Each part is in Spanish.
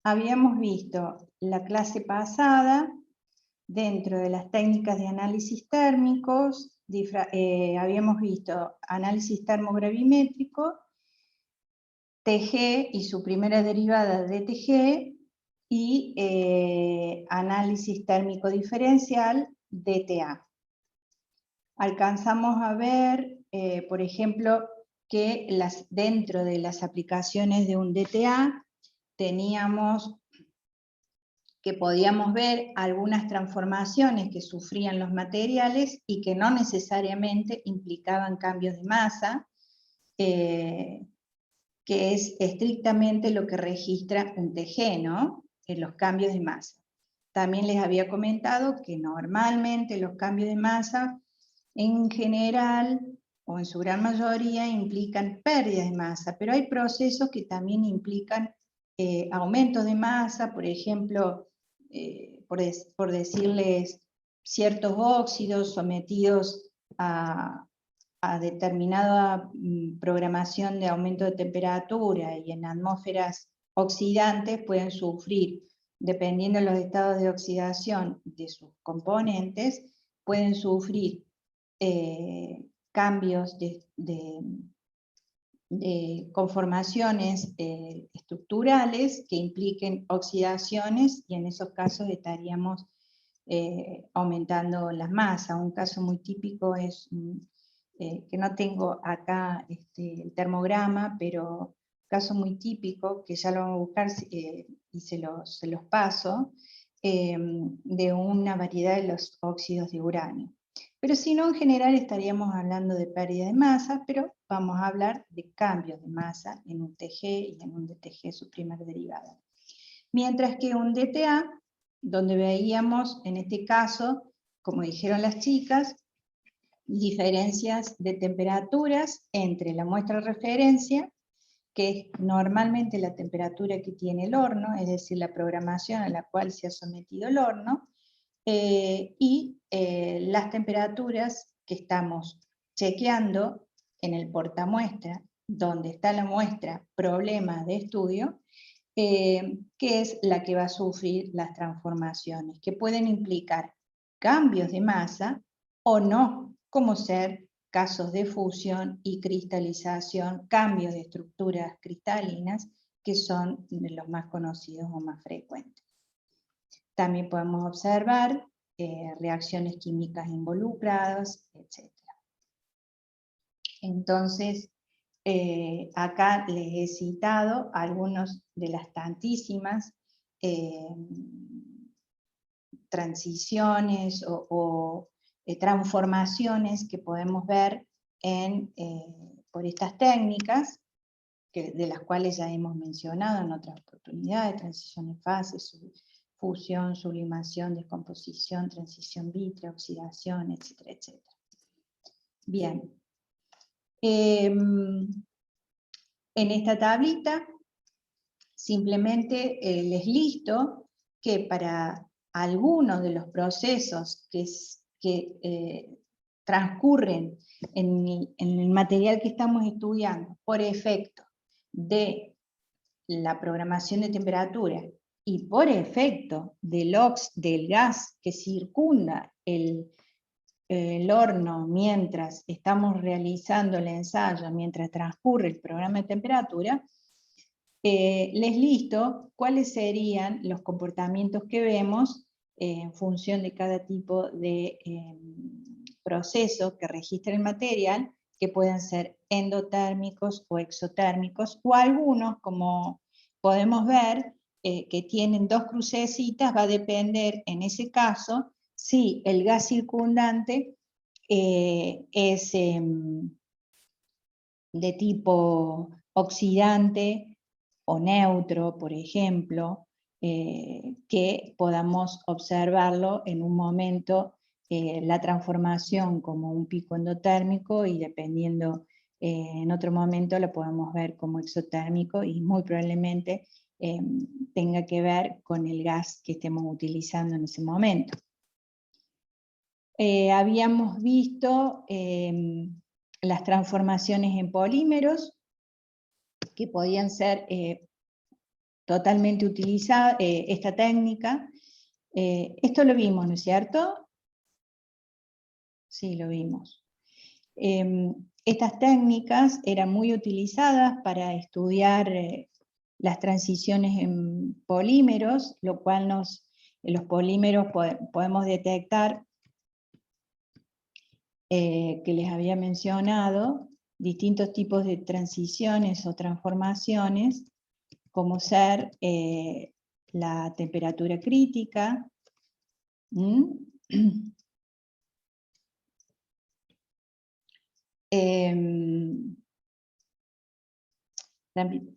habíamos visto la clase pasada, dentro de las técnicas de análisis térmicos, habíamos visto análisis termogravimétrico, TG y su primera derivada DTG, y análisis térmico diferencial DTA. Alcanzamos a ver, por ejemplo, que dentro de las aplicaciones de un DTA teníamos que podíamos ver algunas transformaciones que sufrían los materiales y que no necesariamente implicaban cambios de masa, que es estrictamente lo que registra un TG, ¿no? Los cambios de masa. También les había comentado que normalmente los cambios de masa, en general, o en su gran mayoría, implican pérdidas de masa, pero hay procesos que también implican aumentos de masa, por ejemplo, por decirles, ciertos óxidos sometidos a determinada programación de aumento de temperatura y en atmósferas oxidantes pueden sufrir, dependiendo de los estados de oxidación de sus componentes, pueden sufrir cambios de conformaciones estructurales que impliquen oxidaciones, y en esos casos estaríamos aumentando las masas. Un caso muy típico es, que no tengo acá el termograma, pero caso muy típico, que ya lo vamos a buscar y se los paso, de una variedad de los óxidos de uranio. Pero si no, en general estaríamos hablando de pérdida de masa, pero vamos a hablar de cambios de masa en un TG y en un DTG su primera derivada. Mientras que un DTA, donde veíamos, en este caso, como dijeron las chicas, diferencias de temperaturas entre la muestra de referencia, que es normalmente la temperatura que tiene el horno, es decir, la programación a la cual se ha sometido el horno, y las temperaturas que estamos chequeando en el portamuestra, donde está la muestra problema de estudio, que es la que va a sufrir las transformaciones, que pueden implicar cambios de masa o no, como ser casos de fusión y cristalización, cambios de estructuras cristalinas, que son de los más conocidos o más frecuentes. También podemos observar reacciones químicas involucradas, etc. Entonces, acá les he citado algunas de las tantísimas transiciones o transformaciones que podemos ver por estas técnicas, de las cuales ya hemos mencionado en otras oportunidades: transición en fase, fusión, sublimación, descomposición, transición vítrea, oxidación, etcétera, etcétera. Bien. En esta tablita simplemente les listo que para algunos de los procesos que transcurren en el material que estamos estudiando por efecto de la programación de temperatura y por efecto del gas que circunda el horno mientras estamos realizando el ensayo, mientras transcurre el programa de temperatura, les listo cuáles serían los comportamientos que vemos en función de cada tipo de proceso que registra el material, que pueden ser endotérmicos o exotérmicos, o algunos, como podemos ver, que tienen dos crucecitas. Va a depender en ese caso si el gas circundante es de tipo oxidante o neutro, por ejemplo, que podamos observarlo en un momento, la transformación como un pico endotérmico, y dependiendo en otro momento lo podemos ver como exotérmico, y muy probablemente tenga que ver con el gas que estemos utilizando en ese momento. Habíamos visto las transformaciones en polímeros, que podían ser totalmente utilizada, esta técnica. Esto lo vimos, ¿no es cierto? Sí, lo vimos. Estas técnicas eran muy utilizadas para estudiar las transiciones en polímeros, lo cual en los polímeros podemos detectar, que les había mencionado, distintos tipos de transiciones o transformaciones, como ser la temperatura crítica,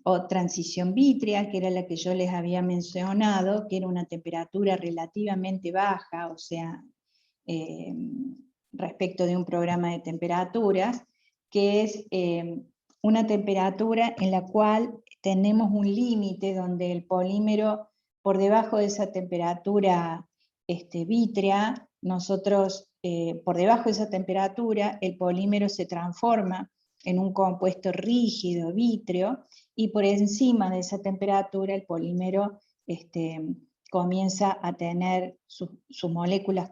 o transición vítrea, que era la que yo les había mencionado, que era una temperatura relativamente baja, o sea, respecto de un programa de temperaturas, que es una temperatura en la cual tenemos un límite donde el polímero, por debajo de esa temperatura vítrea, nosotros, por debajo de esa temperatura, el polímero se transforma en un compuesto rígido, vítreo, y por encima de esa temperatura el polímero comienza a tener sus moléculas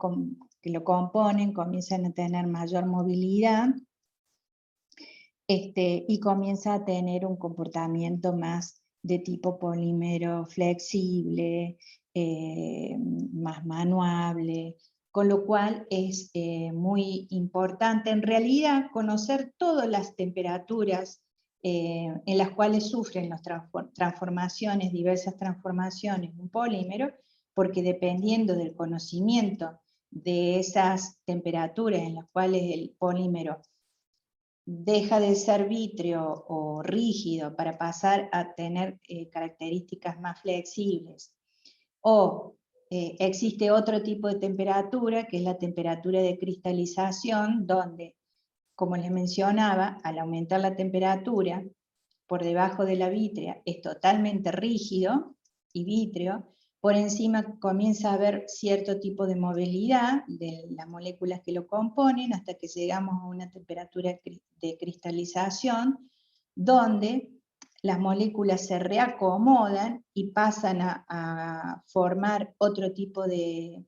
que lo componen, comienzan a tener mayor movilidad, y comienza a tener un comportamiento más de tipo polímero flexible, más manuable, con lo cual es muy importante en realidad conocer todas las temperaturas en las cuales sufren las transformaciones, diversas transformaciones un polímero, porque dependiendo del conocimiento de esas temperaturas en las cuales el polímero deja de ser vítreo o rígido para pasar a tener características más flexibles, o existe otro tipo de temperatura, que es la temperatura de cristalización, donde, como les mencionaba, al aumentar la temperatura por debajo de la vítrea es totalmente rígido y vítreo, por encima comienza a haber cierto tipo de movilidad de las moléculas que lo componen, hasta que llegamos a una temperatura de cristalización, donde las moléculas se reacomodan y pasan a formar otro tipo de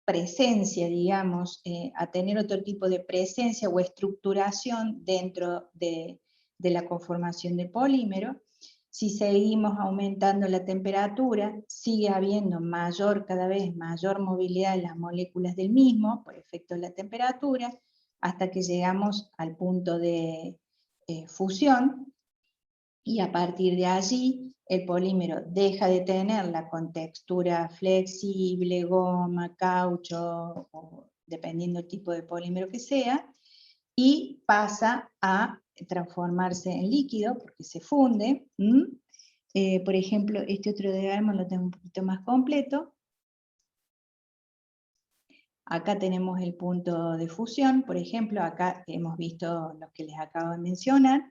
presencia, digamos, a tener otro tipo de presencia o estructuración dentro de la conformación del polímero. Si seguimos aumentando la temperatura, sigue habiendo cada vez mayor movilidad de las moléculas del mismo, por efecto de la temperatura, hasta que llegamos al punto de fusión, y a partir de allí el polímero deja de tener la contextura flexible, goma, caucho, o dependiendo del tipo de polímero que sea, y pasa a transformarse en líquido porque se funde. Por ejemplo, este otro diagrama lo tengo un poquito más completo. Acá tenemos el punto de fusión, por ejemplo, acá hemos visto los que les acabo de mencionar,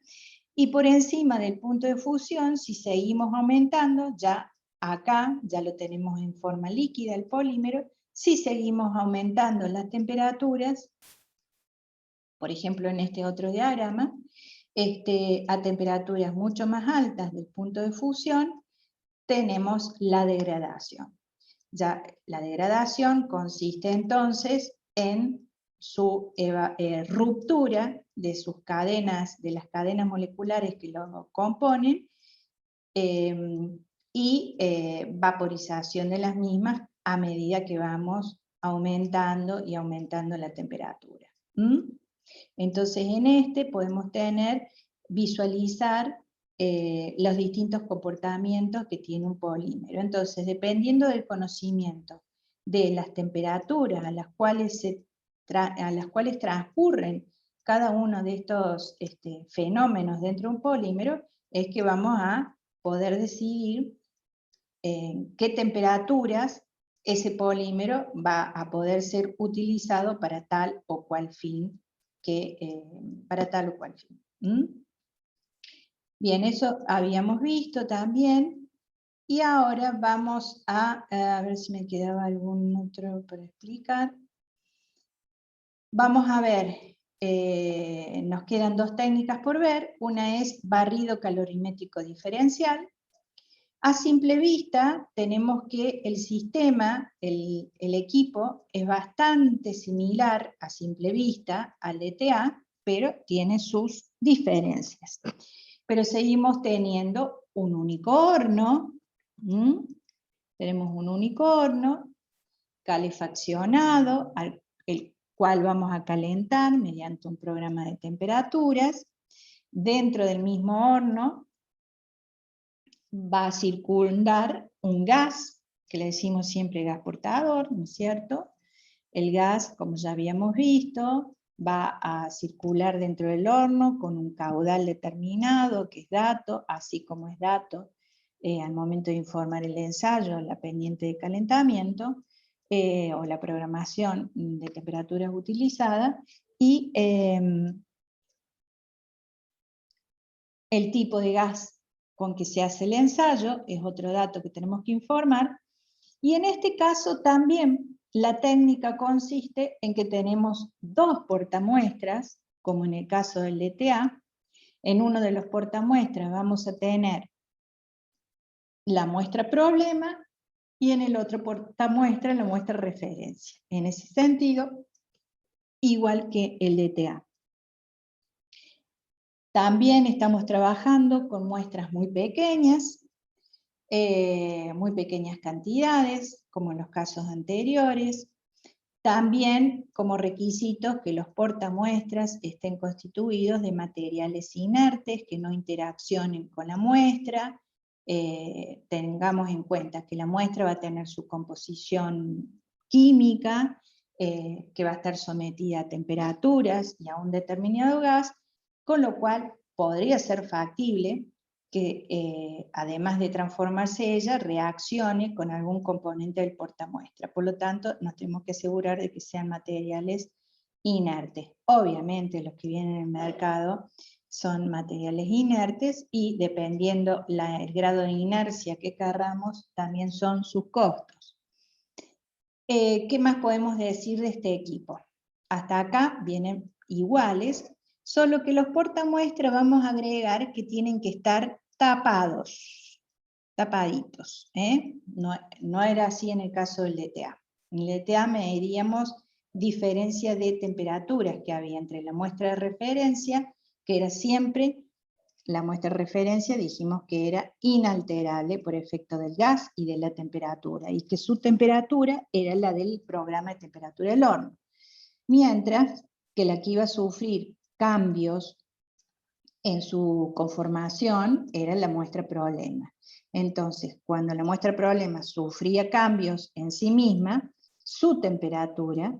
y por encima del punto de fusión, si seguimos aumentando, ya acá ya lo tenemos en forma líquida el polímero. Si seguimos aumentando las temperaturas, por ejemplo en este otro diagrama, a temperaturas mucho más altas del punto de fusión, tenemos la degradación. Ya la degradación consiste entonces en su ruptura de sus cadenas, de las cadenas moleculares que lo componen, y vaporización de las mismas a medida que vamos aumentando y aumentando la temperatura. Entonces en podemos visualizar los distintos comportamientos que tiene un polímero. Entonces, dependiendo del conocimiento de las temperaturas a las cuales transcurren cada uno de estos fenómenos dentro de un polímero, es que vamos a poder decidir qué temperaturas ese polímero va a poder ser utilizado para tal o cual fin. Bien, eso habíamos visto también, y ahora vamos a ver si me quedaba algún otro para explicar. Vamos a ver nos quedan dos técnicas por ver. Una es barrido calorimétrico diferencial. A simple vista tenemos que el sistema, el equipo, es bastante similar a simple vista al DTA, pero tiene sus diferencias. Pero seguimos teniendo un único horno. Tenemos un único horno calefaccionado, el cual vamos a calentar mediante un programa de temperaturas. Dentro del mismo horno va a circundar un gas, que le decimos siempre gas portador, ¿no es cierto? El gas, como ya habíamos visto, va a circular dentro del horno con un caudal determinado, que es dato, así como es dato al momento de informar el ensayo, la pendiente de calentamiento, o la programación de temperaturas utilizada, y el tipo de gas con que se hace el ensayo es otro dato que tenemos que informar, y en este caso también la técnica consiste en que tenemos dos portamuestras, como en el caso del DTA. En uno de los portamuestras vamos a tener la muestra problema, y en el otro portamuestra la muestra referencia. En ese sentido, igual que el DTA. También estamos trabajando con muestras muy pequeñas cantidades, como en los casos anteriores. También como requisitos que los portamuestras estén constituidos de materiales inertes que no interaccionen con la muestra. Tengamos en cuenta que la muestra va a tener su composición química, que va a estar sometida a temperaturas y a un determinado gas, con lo cual podría ser factible que además de transformarse ella, reaccione con algún componente del portamuestra. Por lo tanto, nos tenemos que asegurar de que sean materiales inertes. Obviamente los que vienen en el mercado son materiales inertes, y dependiendo el grado de inercia que querramos, también son sus costos. ¿Qué más podemos decir de este equipo? Hasta acá vienen iguales, solo que los portamuestras vamos a agregar que tienen que estar tapados, tapaditos. No era así en el caso del DTA. En el DTA mediríamos diferencia de temperaturas que había entre la muestra de referencia, que era siempre la muestra de referencia, dijimos que era inalterable por efecto del gas y de la temperatura, y que su temperatura era la del programa de temperatura del horno. Mientras que la que iba a sufrir cambios en su conformación era la muestra problema. Entonces, cuando la muestra problema sufría cambios en sí misma, su temperatura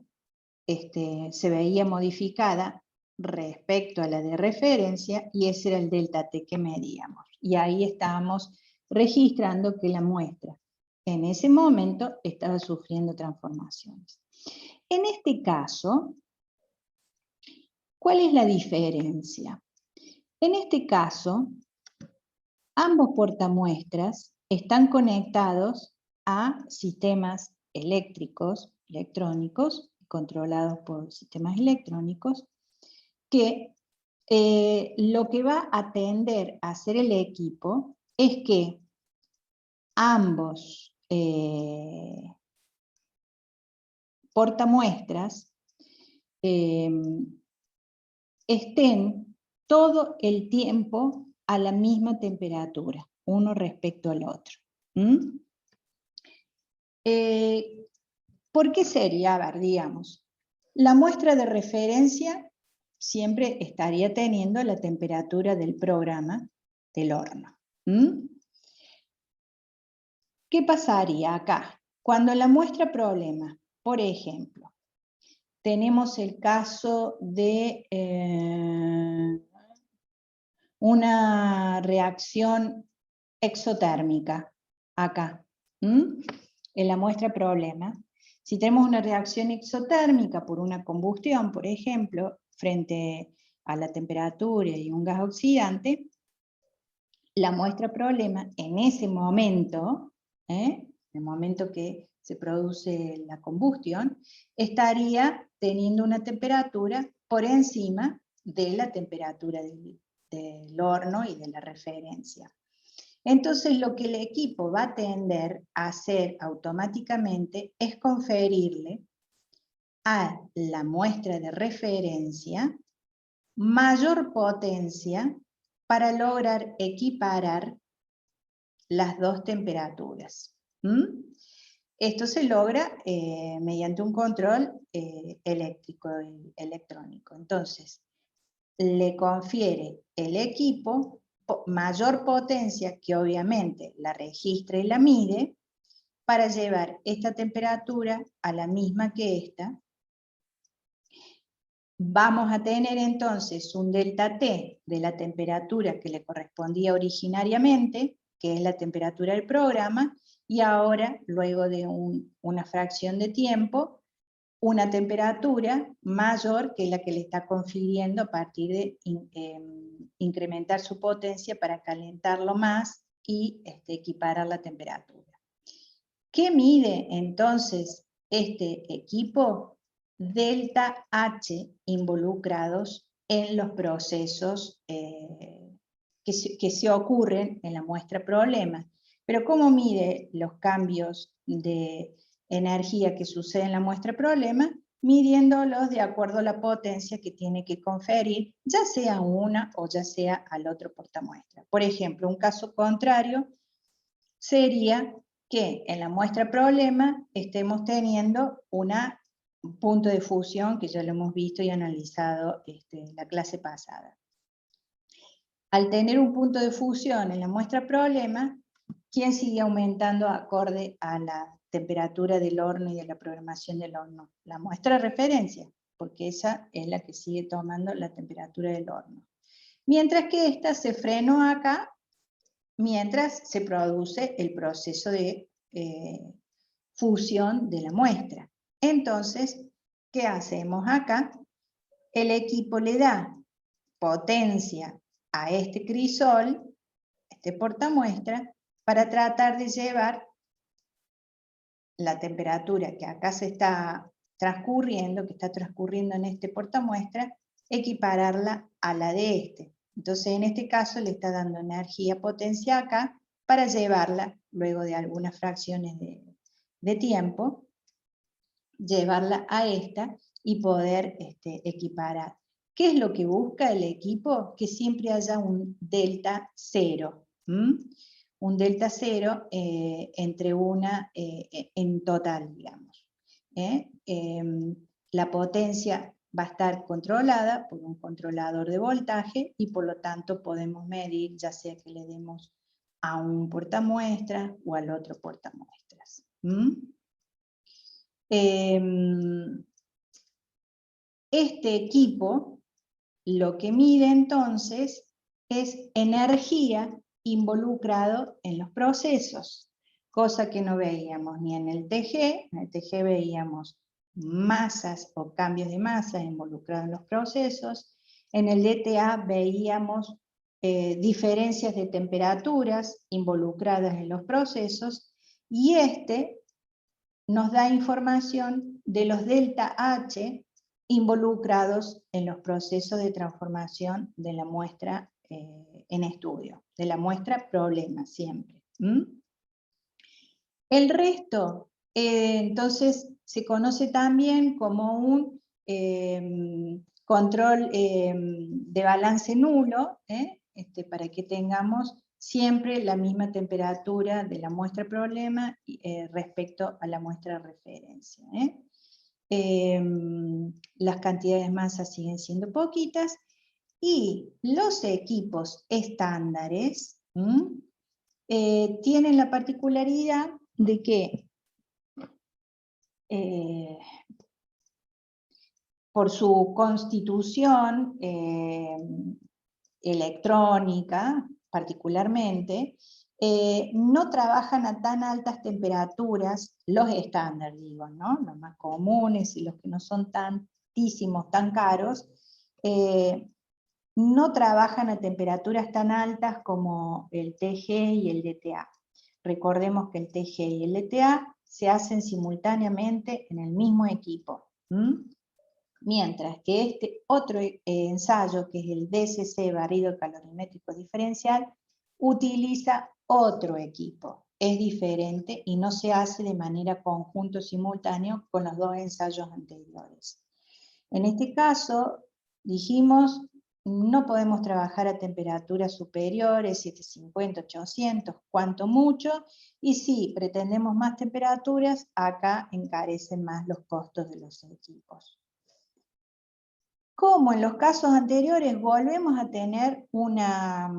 se veía modificada respecto a la de referencia, y ese era el delta T que medíamos. Y ahí estábamos registrando que la muestra en ese momento estaba sufriendo transformaciones. En este caso, ¿cuál es la diferencia? En este caso, ambos portamuestras están conectados a sistemas eléctricos, electrónicos, controlados por sistemas electrónicos, que lo que va a tender a hacer el equipo es que ambos portamuestras estén todo el tiempo a la misma temperatura, uno respecto al otro. ¿Por qué sería? A ver, digamos, la muestra de referencia siempre estaría teniendo la temperatura del programa del horno. ¿Qué pasaría acá? Cuando la muestra problema, por ejemplo, tenemos el caso de una reacción exotérmica, acá, en la muestra problema. Si tenemos una reacción exotérmica por una combustión, por ejemplo, frente a la temperatura y un gas oxidante, la muestra problema en ese momento, en el momento que se produce la combustión, estaría teniendo una temperatura por encima de la temperatura del horno y de la referencia. Entonces lo que el equipo va a tender a hacer automáticamente es conferirle a la muestra de referencia mayor potencia para lograr equiparar las dos temperaturas. Esto se logra mediante un control eléctrico y electrónico. Entonces, le confiere el equipo mayor potencia, que obviamente la registra y la mide, para llevar esta temperatura a la misma que esta. Vamos a tener entonces un delta T de la temperatura que le correspondía originariamente, que es la temperatura del programa, y ahora, luego de una fracción de tiempo, una temperatura mayor que la que le está confiriendo a partir de incrementar su potencia para calentarlo más y equiparar la temperatura. ¿Qué mide entonces este equipo? Delta H involucrados en los procesos que se ocurren en la muestra problema. Pero ¿cómo mide los cambios de energía que suceden en la muestra problema? Midiéndolos de acuerdo a la potencia que tiene que conferir, ya sea a una o ya sea al otro portamuestra. Por ejemplo, un caso contrario sería que en la muestra problema estemos teniendo un punto de fusión, que ya lo hemos visto y analizado en la clase pasada. Al tener un punto de fusión en la muestra problema, ¿quién sigue aumentando acorde a la temperatura del horno y de la programación del horno? La muestra de referencia, porque esa es la que sigue tomando la temperatura del horno. Mientras que esta se frenó acá, mientras se produce el proceso de fusión de la muestra. Entonces, ¿qué hacemos acá? El equipo le da potencia a este crisol, este portamuestra, para tratar de llevar la temperatura que acá se está transcurriendo, que está transcurriendo en este portamuestra, equipararla a la de este. Entonces, en este caso, le está dando energía, potencia acá, para llevarla, luego de algunas fracciones de tiempo, llevarla a esta y poder equiparar. ¿Qué es lo que busca el equipo? Que siempre haya un delta cero. Un delta cero entre una en total, digamos. La potencia va a estar controlada por un controlador de voltaje y por lo tanto podemos medir, ya sea que le demos a un portamuestras o al otro portamuestras. Este equipo lo que mide entonces es energía involucrado en los procesos, cosa que no veíamos ni en el TG. En el TG veíamos masas o cambios de masa involucrados en los procesos. En el DTA veíamos diferencias de temperaturas involucradas en los procesos, y este nos da información de los delta H involucrados en los procesos de transformación de la muestra en estudio, de la muestra problema siempre. El resto, entonces, se conoce también como un control de balance nulo, para que tengamos siempre la misma temperatura de la muestra problema respecto a la muestra de referencia. Las cantidades de masa siguen siendo poquitas, y los equipos estándares tienen la particularidad de que por su constitución electrónica, particularmente, no trabajan a tan altas temperaturas, los estándar, digo, ¿no? Los más comunes y los que no son tantísimos, tan caros, no trabajan a temperaturas tan altas como el TG y el DTA. Recordemos que el TG y el DTA se hacen simultáneamente en el mismo equipo. Mientras que este otro ensayo, que es el DCC, barrido calorimétrico diferencial, utiliza otro equipo. Es diferente y no se hace de manera conjunto simultáneo con los dos ensayos anteriores. En este caso, dijimos, no podemos trabajar a temperaturas superiores, 750, 800, cuanto mucho, y si pretendemos más temperaturas, acá encarecen más los costos de los equipos. Como en los casos anteriores, volvemos a tener una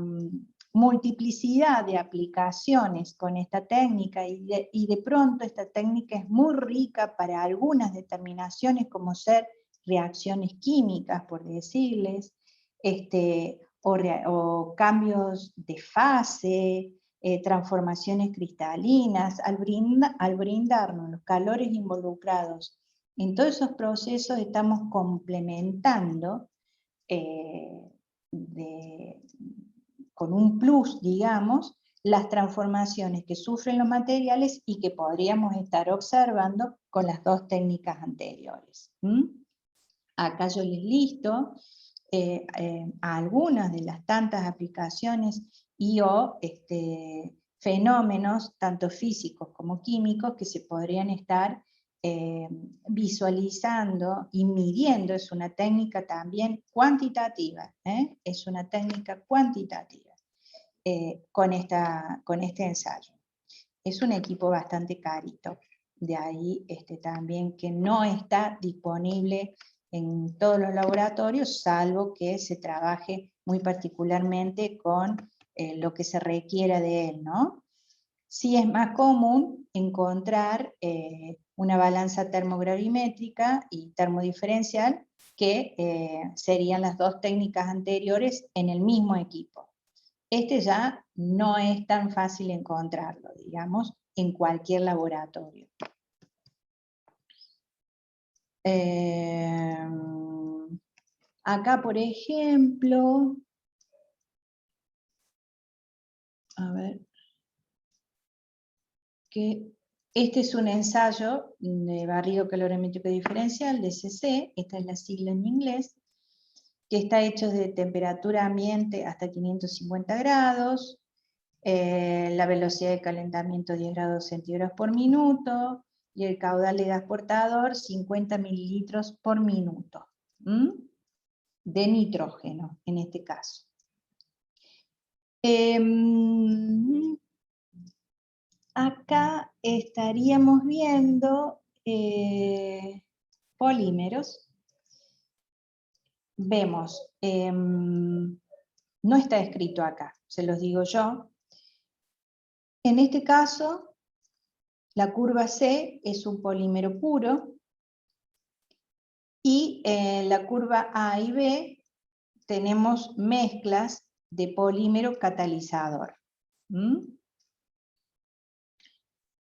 multiplicidad de aplicaciones con esta técnica, y de pronto esta técnica es muy rica para algunas determinaciones, como ser reacciones químicas, por decirles, o cambios de fase, transformaciones cristalinas. Al brindarnos los calores involucrados en todos esos procesos, estamos complementando con un plus, digamos, las transformaciones que sufren los materiales y que podríamos estar observando con las dos técnicas anteriores. Acá yo les listo algunas de las tantas aplicaciones o fenómenos, tanto físicos como químicos, que se podrían estar visualizando y midiendo. Es una técnica también cuantitativa, es una técnica cuantitativa con este ensayo. Es un equipo bastante carito, de ahí también que no está disponible en todos los laboratorios, salvo que se trabaje muy particularmente con lo que se requiera de él, ¿no? Sí es más común encontrar una balanza termogravimétrica y termodiferencial, que serían las dos técnicas anteriores en el mismo equipo. Ya no es tan fácil encontrarlo, digamos, en cualquier laboratorio. Acá, por ejemplo, a ver, que este es un ensayo de barrido calorimétrico diferencial, DCC, esta es la sigla en inglés, que está hecho de temperatura ambiente hasta 550 grados, la velocidad de calentamiento 10 grados centígrados por minuto, y el caudal de gas portador 50 mililitros por minuto, de nitrógeno en este caso. Acá estaríamos viendo polímeros. Vemos, no está escrito acá, se los digo yo. En este caso, la curva C es un polímero puro, y en la curva A y B tenemos mezclas de polímero catalizador.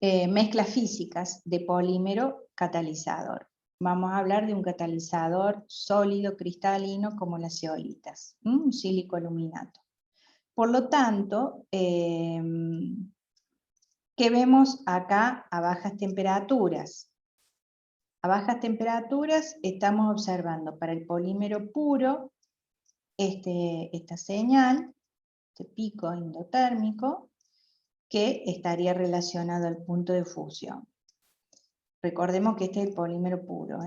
Mezclas físicas de polímero catalizador. Vamos a hablar de un catalizador sólido cristalino como las zeolitas, un silicoaluminato. Por lo tanto, ¿qué vemos acá a bajas temperaturas? A bajas temperaturas estamos observando para el polímero puro esta señal, este pico endotérmico, que estaría relacionado al punto de fusión. Recordemos que este es el polímero puro,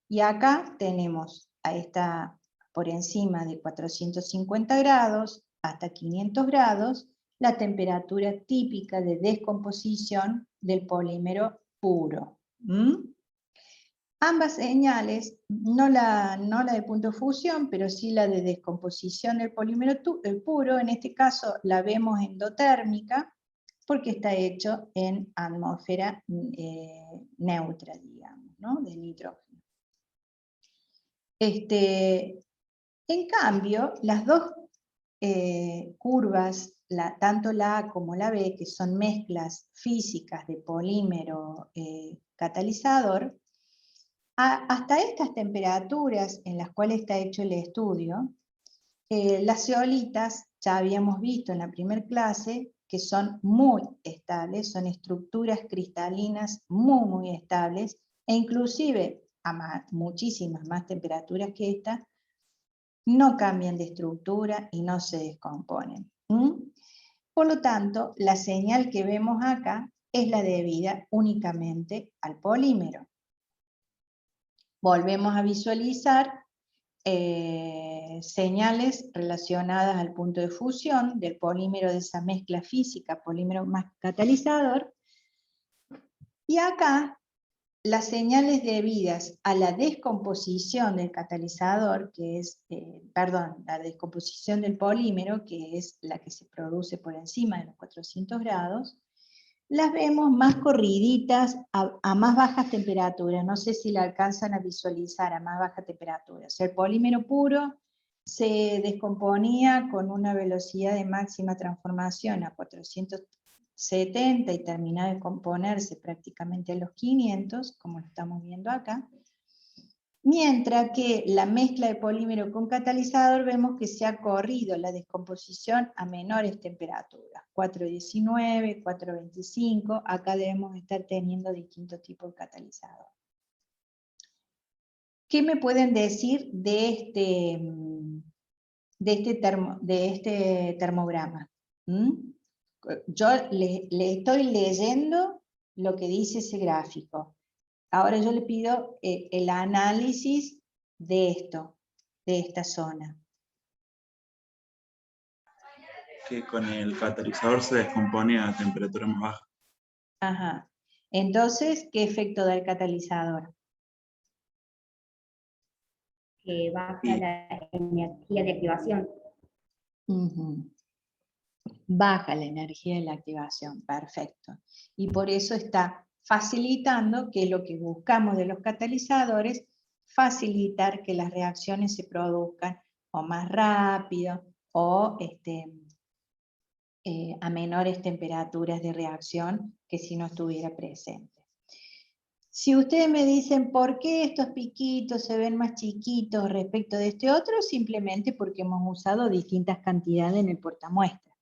y acá tenemos por encima de 450 grados hasta 500 grados, la temperatura típica de descomposición del polímero puro. Ambas señales, no la de punto de fusión, pero sí la de descomposición del polímero puro, en este caso la vemos endotérmica, porque está hecho en atmósfera neutra, digamos, ¿no? De nitrógeno. En cambio, las dos curvas, tanto la A como la B, que son mezclas físicas de polímero catalizador, hasta estas temperaturas en las cuales está hecho el estudio, las zeolitas, ya habíamos visto en la primera clase, que son muy estables, son estructuras cristalinas muy estables, e inclusive a muchísimas más temperaturas que esta, no cambian de estructura y no se descomponen. Por lo tanto, la señal que vemos acá es la debida únicamente al polímero. Volvemos a visualizar señales relacionadas al punto de fusión del polímero de esa mezcla física, polímero más catalizador, y acá las señales debidas a la descomposición del catalizador, que es, la descomposición del polímero, que es la que se produce por encima de los 400 grados, las vemos más corriditas a más bajas temperaturas. No sé si la alcanzan a visualizar a más baja temperatura. O sea, el polímero puro se descomponía con una velocidad de máxima transformación a 470 y terminaba de componerse prácticamente a los 500, como lo estamos viendo acá. Mientras que la mezcla de polímero con catalizador vemos que se ha corrido la descomposición a menores temperaturas, 419, 425, acá debemos estar teniendo distintos tipos de catalizador. ¿Qué me pueden decir de este termograma? Yo le estoy leyendo lo que dice ese gráfico. Ahora yo le pido el análisis de esto, de esta zona. Que con el catalizador se descompone a temperatura más baja. Ajá. Entonces, ¿qué efecto da el catalizador? Que baja la energía de activación. Baja la energía de la activación, perfecto. Y por eso está facilitando, que es lo que buscamos de los catalizadores, facilitar que las reacciones se produzcan o más rápido o a menores temperaturas de reacción que si no estuviera presente. Si ustedes me dicen por qué estos piquitos se ven más chiquitos respecto de este otro, simplemente porque hemos usado distintas cantidades en el portamuestra.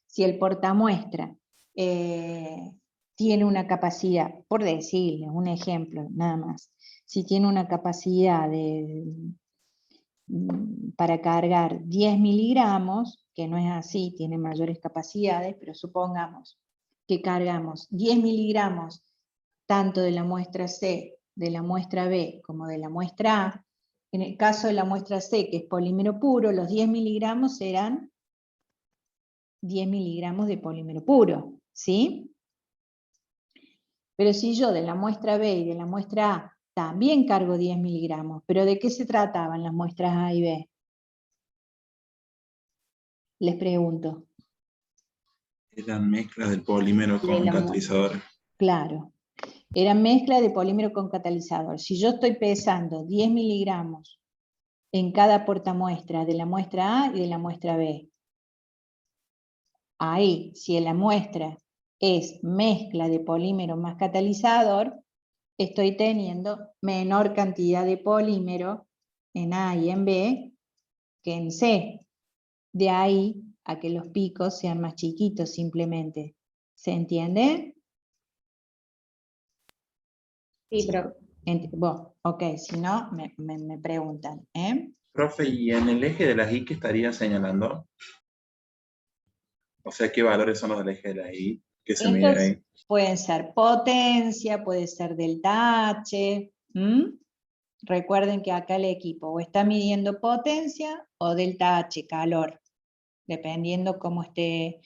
Si el portamuestra tiene una capacidad, por decirles un ejemplo nada más, si tiene una capacidad para cargar 10 miligramos, que no es así, tiene mayores capacidades, pero supongamos que cargamos 10 miligramos tanto de la muestra C, de la muestra B, como de la muestra A. En el caso de la muestra C, que es polímero puro, los 10 miligramos serán 10 miligramos de polímero puro, ¿sí? Pero si yo de la muestra B y de la muestra A también cargo 10 miligramos, ¿pero de qué se trataban las muestras A y B? Les pregunto. Eran mezclas del polímero con catalizador. Claro, eran mezcla de polímero con catalizador. Si yo estoy pesando 10 miligramos en cada portamuestra de la muestra A y de la muestra B, ahí, si la muestra es mezcla de polímero más catalizador, estoy teniendo menor cantidad de polímero en A y en B que en C. De ahí a que los picos sean más chiquitos simplemente. ¿Se entiende? Sí, pero... Bueno, ok, si no, me preguntan. Profe, ¿y en el eje de las Y qué estaría señalando? O sea, ¿qué valores son los del eje de las Y que se mide Estos ahí? pueden ser potencia, puede ser delta H. Recuerden que acá el equipo o está midiendo potencia o delta H, calor, dependiendo cómo esté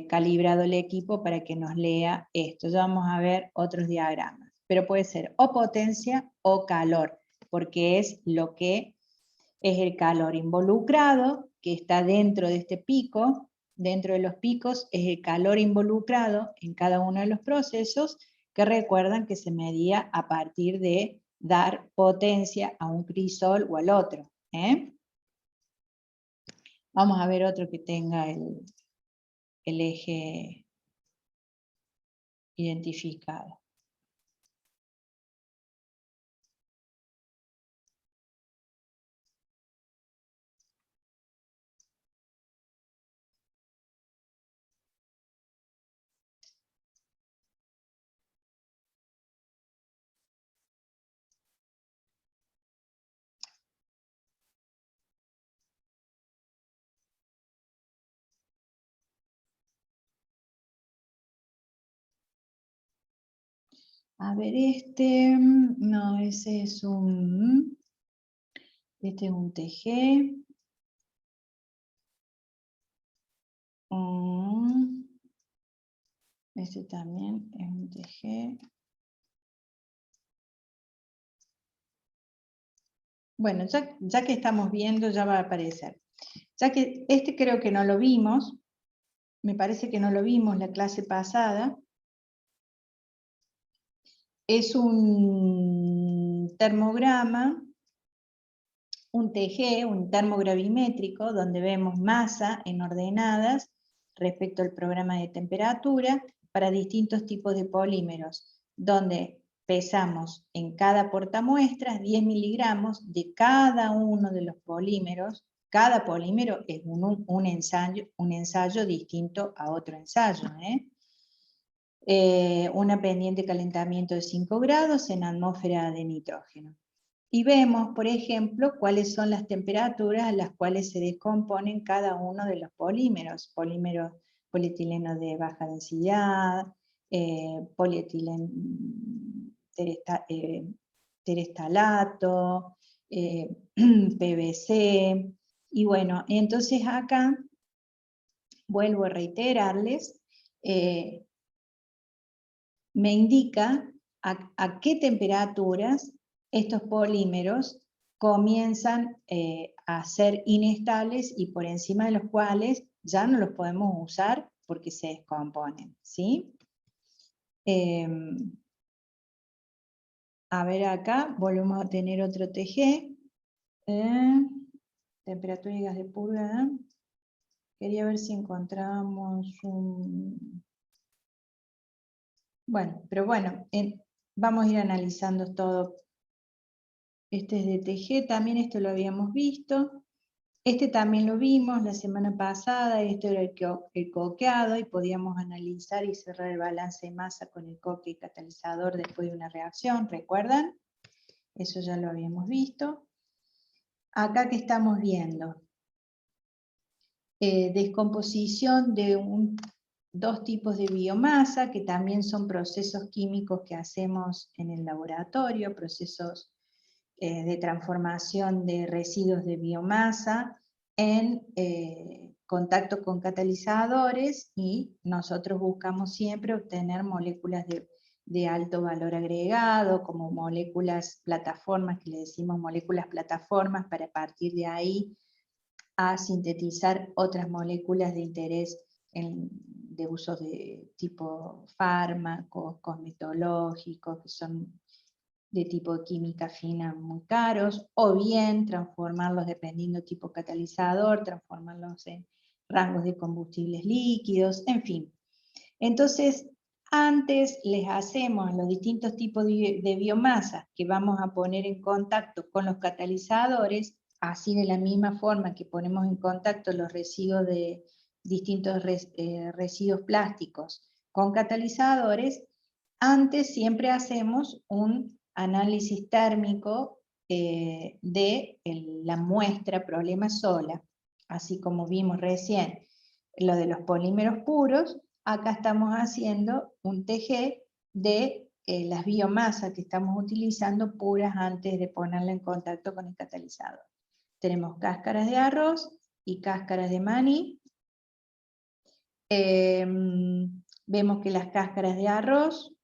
calibrado el equipo para que nos lea esto. Ya vamos a ver otros diagramas, pero puede ser o potencia o calor, porque es lo que es el calor involucrado, que está dentro de este pico. Dentro de los picos es el calor involucrado en cada uno de los procesos, que recuerdan que se medía a partir de dar potencia a un crisol o al otro. Vamos a ver otro que tenga el eje identificado. A ver, no, ese es este es un TG. Este también es un TG. Bueno, ya que estamos viendo, ya va a aparecer. Ya que este creo que no lo vimos, me parece que no lo vimos la clase pasada. Es un termograma, un TG, un termogravimétrico, donde vemos masa en ordenadas respecto al programa de temperatura para distintos tipos de polímeros, donde pesamos en cada portamuestras 10 miligramos de cada uno de los polímeros. Cada polímero es un ensayo distinto a otro ensayo, una pendiente de calentamiento de 5 grados en atmósfera de nitrógeno. Y vemos, por ejemplo, cuáles son las temperaturas a las cuales se descomponen cada uno de los polímeros. Polímeros polietileno de baja densidad, polietileno terestalato, PVC. Y bueno, entonces acá vuelvo a reiterarles, me indica a qué temperaturas estos polímeros comienzan a ser inestables y por encima de los cuales ya no los podemos usar porque se descomponen, ¿sí? A ver acá, volvemos a tener otro TG. Temperatura y gas de purga. Quería ver si encontramos un... Bueno, pero bueno, vamos a ir analizando todo. Este es de TG, también esto lo habíamos visto. Este también lo vimos la semana pasada, esto era el coqueado, y podíamos analizar y cerrar el balance de masa con el coque y catalizador después de una reacción, ¿recuerdan? Eso ya lo habíamos visto. Acá que estamos viendo, descomposición de dos tipos de biomasa, que también son procesos químicos que hacemos en el laboratorio, procesos de transformación de residuos de biomasa en contacto con catalizadores, y nosotros buscamos siempre obtener moléculas de alto valor agregado, como moléculas plataformas, que le decimos moléculas plataformas, para partir de ahí a sintetizar otras moléculas de interés de usos de tipo fármacos, cosmetológicos, que son de tipo química fina muy caros, o bien transformarlos dependiendo tipo catalizador, transformarlos en rangos de combustibles líquidos, en fin. Entonces, antes les hacemos los distintos tipos de biomasas que vamos a poner en contacto con los catalizadores, así de la misma forma que ponemos en contacto los residuos de distintos residuos plásticos con catalizadores. Antes siempre hacemos un análisis térmico de la muestra problema sola, así como vimos recién lo de los polímeros puros. Acá estamos haciendo un TG de las biomasas que estamos utilizando puras antes de ponerla en contacto con el catalizador. Tenemos cáscaras de arroz y cáscaras de maní. Vemos que las cáscaras de arroz,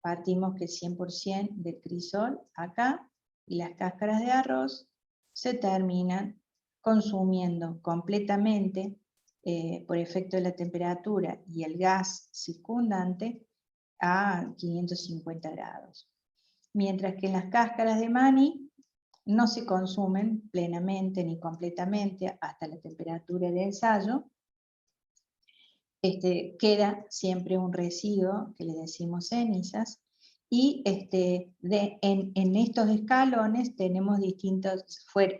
partimos que 100% del crisol acá, y las cáscaras de arroz se terminan consumiendo completamente por efecto de la temperatura y el gas circundante a 550 grados. Mientras que en las cáscaras de maní no se consumen plenamente ni completamente hasta la temperatura de ensayo. Queda siempre un residuo que le decimos cenizas, y en estos escalones tenemos distintos,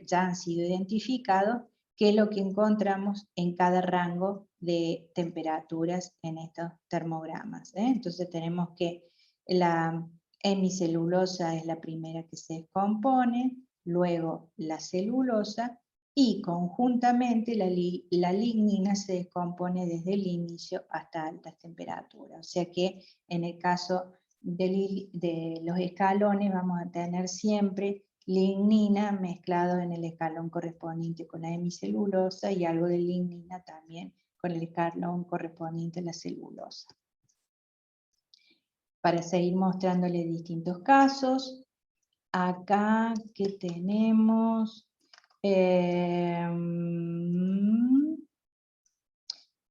ya han sido identificados, qué es lo que encontramos en cada rango de temperaturas en estos termogramas. Entonces tenemos que la hemicelulosa es la primera que se descompone, luego la celulosa, y conjuntamente la lignina se descompone desde el inicio hasta altas temperaturas. O sea que en el caso de los escalones vamos a tener siempre lignina mezclado en el escalón correspondiente con la hemicelulosa y algo de lignina también con el escalón correspondiente a la celulosa. Para seguir mostrándole distintos casos, acá que tenemos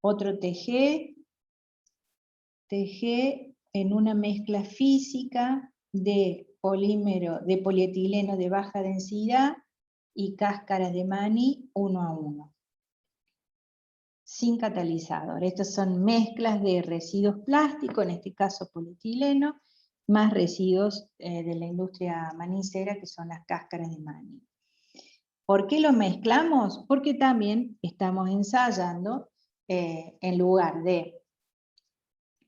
otro TG en una mezcla física de polímero de polietileno de baja densidad y cáscaras de maní 1 a 1, sin catalizador. Estas son mezclas de residuos plásticos, en este caso polietileno, más residuos de la industria manicera, que son las cáscaras de maní. ¿Por qué lo mezclamos? Porque también estamos ensayando, en lugar de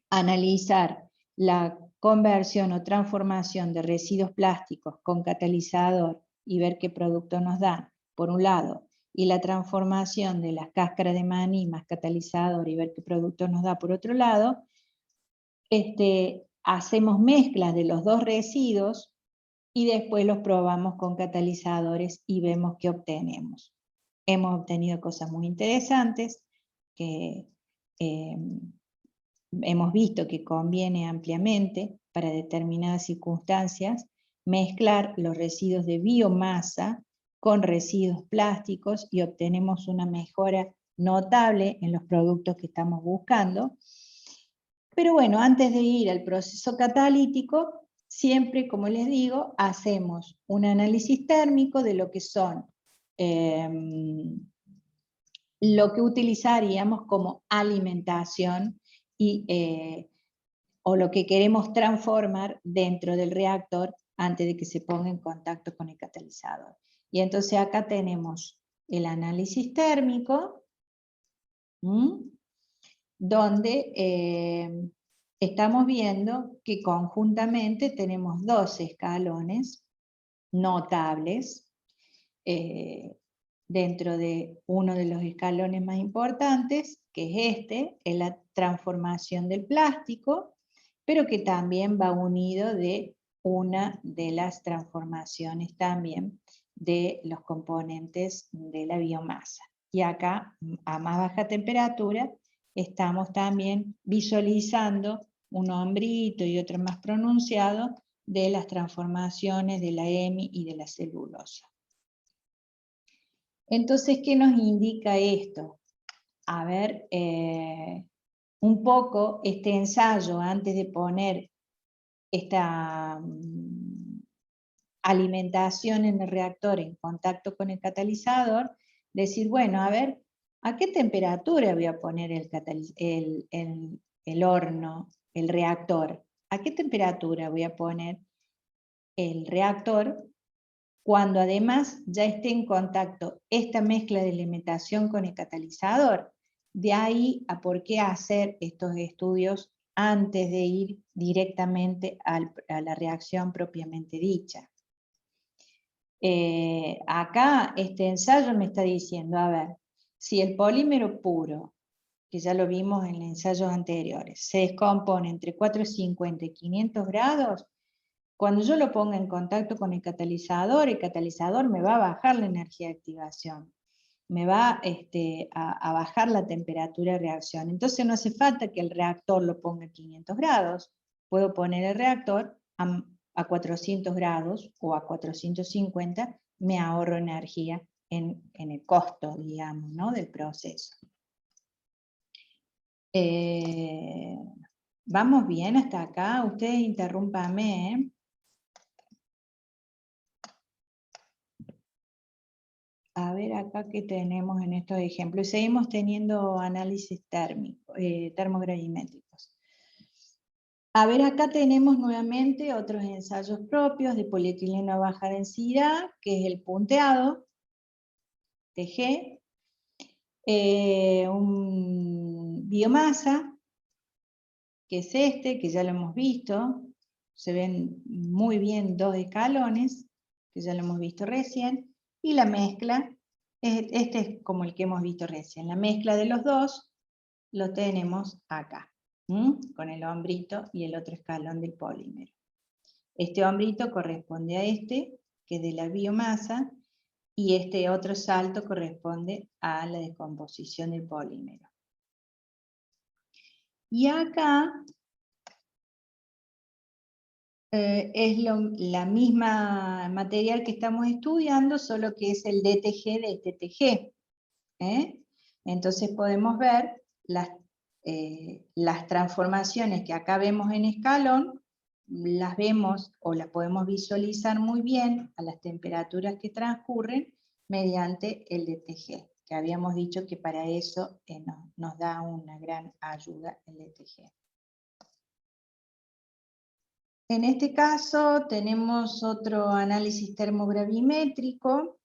analizar la conversión o transformación de residuos plásticos con catalizador y ver qué producto nos dan, por un lado, y la transformación de las cáscaras de maní más catalizador y ver qué producto nos da por otro lado, hacemos mezclas de los dos residuos y después los probamos con catalizadores y vemos qué obtenemos. Hemos obtenido cosas muy interesantes que hemos visto que conviene ampliamente para determinadas circunstancias mezclar los residuos de biomasa con residuos plásticos y obtenemos una mejora notable en los productos que estamos buscando. Pero bueno, antes de ir al proceso catalítico, siempre, como les digo, hacemos un análisis térmico de lo que son lo que utilizaríamos como alimentación o lo que queremos transformar dentro del reactor antes de que se ponga en contacto con el catalizador. Y entonces acá tenemos el análisis térmico, donde estamos viendo que conjuntamente tenemos dos escalones notables dentro de uno de los escalones más importantes, que es la transformación del plástico, pero que también va unido de una de las transformaciones también de los componentes de la biomasa. Y acá, a más baja temperatura, estamos también visualizando un hombrito y otro más pronunciado de las transformaciones de la hemi y de la celulosa. Entonces, ¿qué nos indica esto? A ver, un poco este ensayo antes de poner esta alimentación en el reactor en contacto con el catalizador, decir, bueno, a ver, ¿a qué temperatura voy a poner el horno, el reactor? ¿A qué temperatura voy a poner el reactor cuando además ya esté en contacto esta mezcla de alimentación con el catalizador? De ahí a por qué hacer estos estudios antes de ir directamente a la reacción propiamente dicha. Acá este ensayo me está diciendo, a ver, si el polímero puro, que ya lo vimos en ensayos anteriores, se descompone entre 450 y 500 grados, cuando yo lo ponga en contacto con el catalizador me va a bajar la energía de activación, me va a bajar la temperatura de reacción. Entonces no hace falta que el reactor lo ponga a 500 grados, puedo poner el reactor a 400 grados o a 450, me ahorro energía en el costo, digamos, ¿no?, del proceso. ¿Vamos bien hasta acá? Ustedes interrúmpame, ¿eh? A ver acá qué tenemos en estos ejemplos. Seguimos teniendo análisis termogravimétricos. A ver, acá tenemos nuevamente otros ensayos propios de polietileno a baja densidad, que es el punteado, TG, un biomasa, que es que ya lo hemos visto, se ven muy bien dos escalones, que ya lo hemos visto recién, y la mezcla, este es como el que hemos visto recién, la mezcla de los dos lo tenemos acá. con el hombrito y el otro escalón del polímero. Este hombrito corresponde a este, que es de la biomasa, y este otro salto corresponde a la descomposición del polímero. Y acá es la misma material que estamos estudiando, solo que es el DTG de este TG. Entonces podemos ver las transformaciones que acá vemos en escalón, las vemos o las podemos visualizar muy bien a las temperaturas que transcurren mediante el DTG, que habíamos dicho que para eso nos da una gran ayuda el DTG. En este caso tenemos otro análisis termogravimétrico,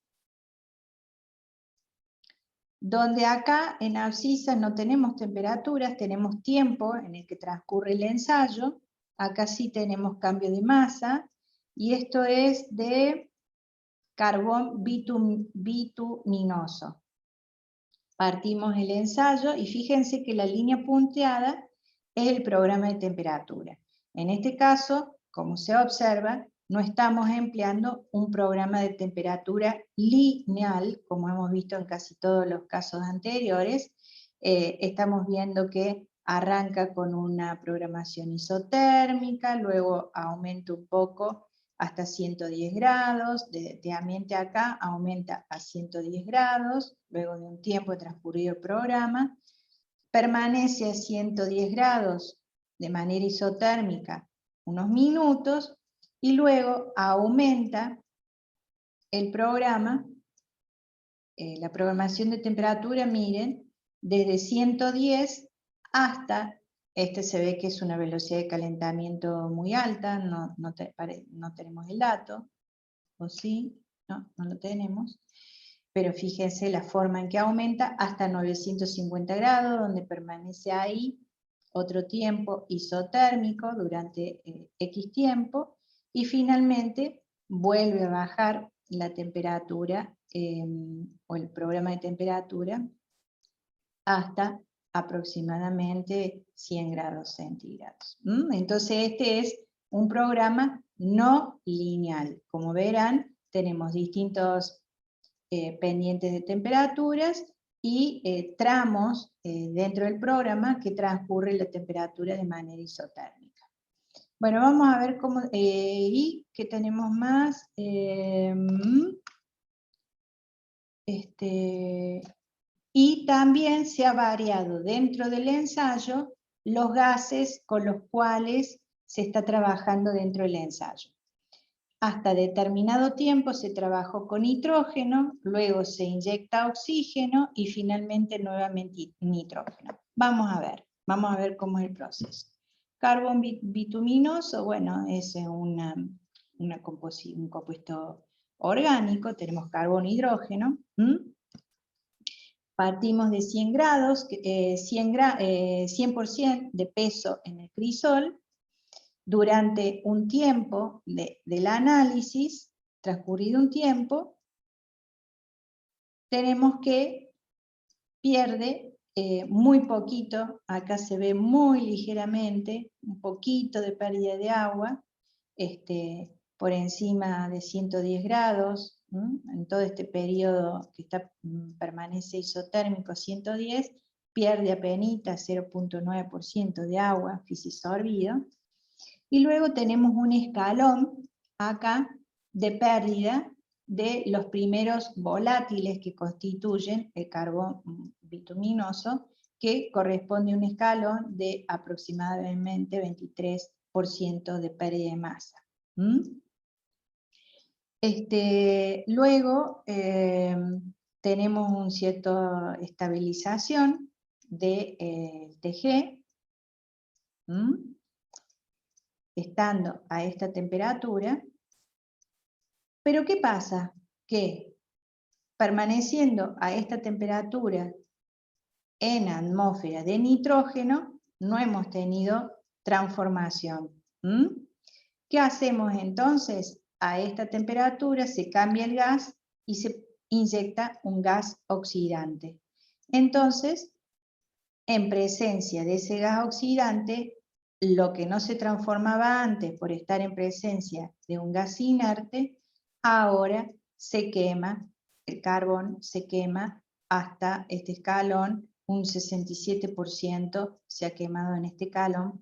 donde acá en abscisa no tenemos temperaturas, tenemos tiempo en el que transcurre el ensayo. Acá sí tenemos cambio de masa, y esto es de carbón bituminoso. Partimos el ensayo y fíjense que la línea punteada es el programa de temperatura. En este caso, como se observa, no estamos empleando un programa de temperatura lineal, como hemos visto en casi todos los casos anteriores. Estamos viendo que arranca con una programación isotérmica, luego aumenta un poco hasta 110 grados, de ambiente acá aumenta a 110 grados, luego de un tiempo transcurrido el programa, permanece a 110 grados de manera isotérmica unos minutos, y luego aumenta el programa, la programación de temperatura, miren, desde 110 hasta, este se ve que es una velocidad de calentamiento muy alta, no tenemos el dato, o sí, no lo tenemos, pero fíjense la forma en que aumenta hasta 950 grados, donde permanece ahí otro tiempo isotérmico durante X tiempo, y finalmente vuelve a bajar la temperatura o el programa de temperatura hasta aproximadamente 100 grados centígrados. Entonces este es un programa no lineal. Como verán, tenemos distintos pendientes de temperaturas y tramos dentro del programa que transcurre la temperatura de manera isotérmica. Bueno, vamos a ver cómo, y qué tenemos más. Y también se ha variado dentro del ensayo los gases con los cuales se está trabajando dentro del ensayo. Hasta determinado tiempo se trabajó con nitrógeno, luego se inyecta oxígeno y finalmente nuevamente nitrógeno. Vamos a ver cómo es el proceso. Carbón bituminoso, bueno, es un compuesto orgánico, tenemos carbono e hidrógeno. Partimos de 100 grados, 100% de peso en el crisol. Durante un tiempo del análisis, transcurrido un tiempo, tenemos que pierde muy poquito, acá se ve muy ligeramente, un poquito de pérdida de agua, por encima de 110 grados, en todo este periodo que permanece isotérmico 110, pierde apenas 0.9% de agua fisisorbido. Y luego tenemos un escalón acá de pérdida de los primeros volátiles que constituyen el carbón bituminoso, que corresponde a un escalón de aproximadamente 23% de pérdida de masa. Luego tenemos una cierta estabilización del TG, estando a esta temperatura. Pero ¿qué pasa? Que permaneciendo a esta temperatura en atmósfera de nitrógeno, no hemos tenido transformación. ¿Qué hacemos entonces? A esta temperatura se cambia el gas y se inyecta un gas oxidante. Entonces, en presencia de ese gas oxidante, lo que no se transformaba antes por estar en presencia de un gas inerte, ahora se quema, el carbón se quema hasta este escalón, un 67% se ha quemado en este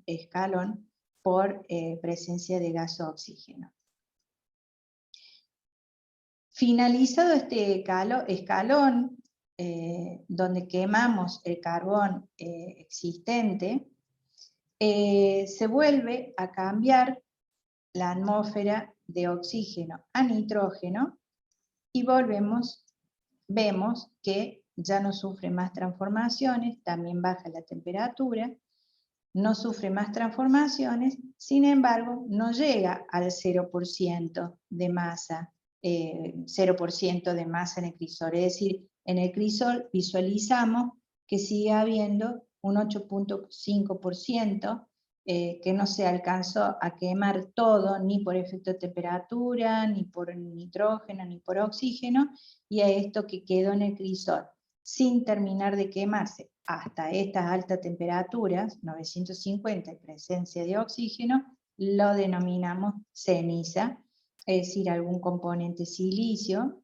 escalón por presencia de gas o oxígeno. Finalizado este escalón, donde quemamos el carbón existente, se vuelve a cambiar la atmósfera de oxígeno a nitrógeno y vemos que ya no sufre más transformaciones, también baja la temperatura, no sufre más transformaciones, sin embargo, no llega al 0% de masa, 0% de masa en el crisol. Es decir, en el crisol visualizamos que sigue habiendo un 8.5% que no se alcanzó a quemar todo, ni por efecto de temperatura, ni por nitrógeno, ni por oxígeno, y a esto que quedó en el crisol sin terminar de quemarse hasta estas altas temperaturas, 950 en presencia de oxígeno, lo denominamos ceniza, es decir, algún componente silicio,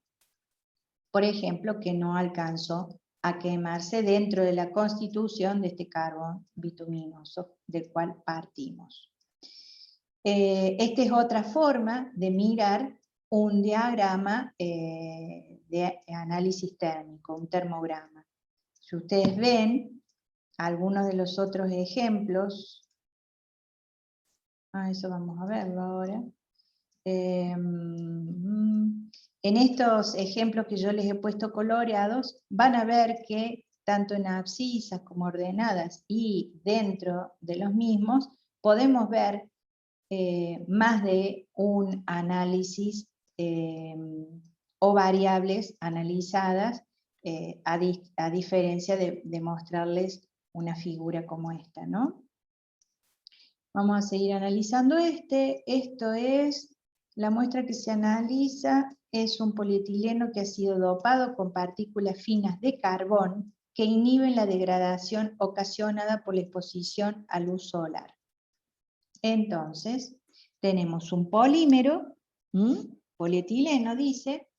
por ejemplo, que no alcanzó a quemarse dentro de la constitución de este carbón bituminoso del cual partimos. Esta es otra forma de mirar un diagrama de análisis térmico, un termograma. Si ustedes ven algunos de los otros ejemplos, eso vamos a verlo ahora. En estos ejemplos que yo les he puesto coloreados, van a ver que tanto en abscisas como ordenadas y dentro de los mismos, podemos ver más de un análisis o variables analizadas a diferencia de mostrarles una figura como esta, ¿no? Vamos a seguir analizando esto es la muestra que se analiza, es un polietileno que ha sido dopado con partículas finas de carbón que inhiben la degradación ocasionada por la exposición a luz solar. Entonces, tenemos un polímero, polietileno dice,